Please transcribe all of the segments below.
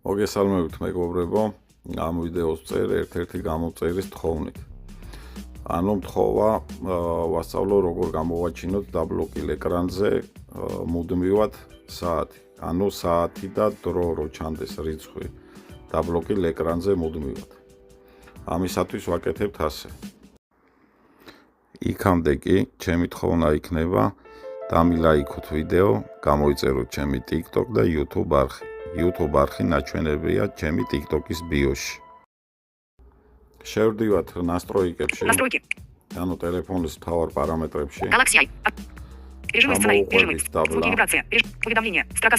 მოგესალმებით მეგობრებო, ამ ვიდეოს წერ ერთ-ერთი გამოწერის თხოვნით. ანუ მთხოვა ვასწავლო როგორ გამოვაჩინოთ დაბლოკილ ეკრანზე მუდმივად საათი. ანუ საათი და დრო რო ჩანდეს რიცხვი დაბლოკილ ეკრანზე მუდმივად. ამისათვის ვაკეთებთ ასე. იქამდე კი ჩემი თხოვნა იქნება დამილაიქოთ ვიდეო, გამოიწეროთ ჩემი TikTok და YouTube არხი. YouTube არხი ნაჩვენებია ჩემი TikTok-ის ბიოში. შევდივართ настройкებში. ანუ ტელეფონის მთავარ პარამეტრებში. Galaxy. Режимы сценарий, режимы, звуки, вибрация, уведомления, строка,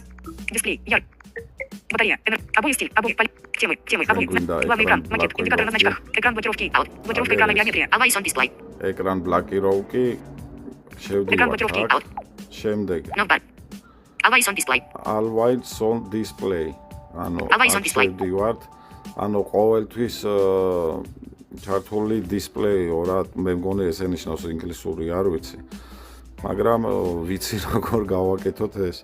дисплей, батарея, обои стиль, обои темы, обои, главный экран, макет, индикатор на значках, экран блокировки, блокировка экрана геометрия, Always on display. Экран блокировки, экран блокировки, შემდეგ. Always on display. Always on display. ანუ შევდივართ, ანუ ყოველთვის ჩართული display ორად, მე მგონი ეს ენიშნავს ინგლისური არ ვიცი. მაგრამ ვიცი როგორ გავაკეთოთ ეს.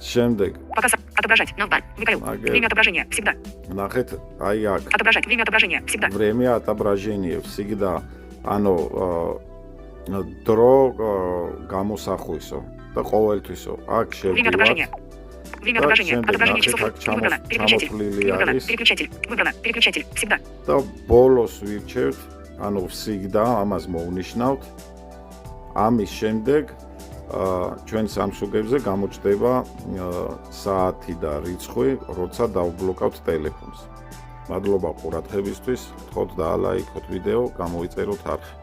შემდეგ. Показ отображать. Навбар. Микаэл. Время отображения всегда. ნახეთ, აი აქ. Отображать. Время отображения всегда. Время отображения всегда. ანუ დრო გამოსახვისო და ყოველთვისო. აქ შევდივართ. Время отображения. Отображение часов. Выбрано. Переключатель. Выбрано. Переключатель. Всегда. და ბოლოს ვირჩევთ, ანუ всегда ამას მოვნიშნავთ. ამის შემდეგ ჩვენ Samsung-ებზე გამოჩნდება საათი და რიცხვი, როცა დავბლოკავთ ტელეფონს. მადლობა ყურადღებისთვის. გთხოვთ დაალაიქოთ ვიდეო, გამოიწეროთ არხი.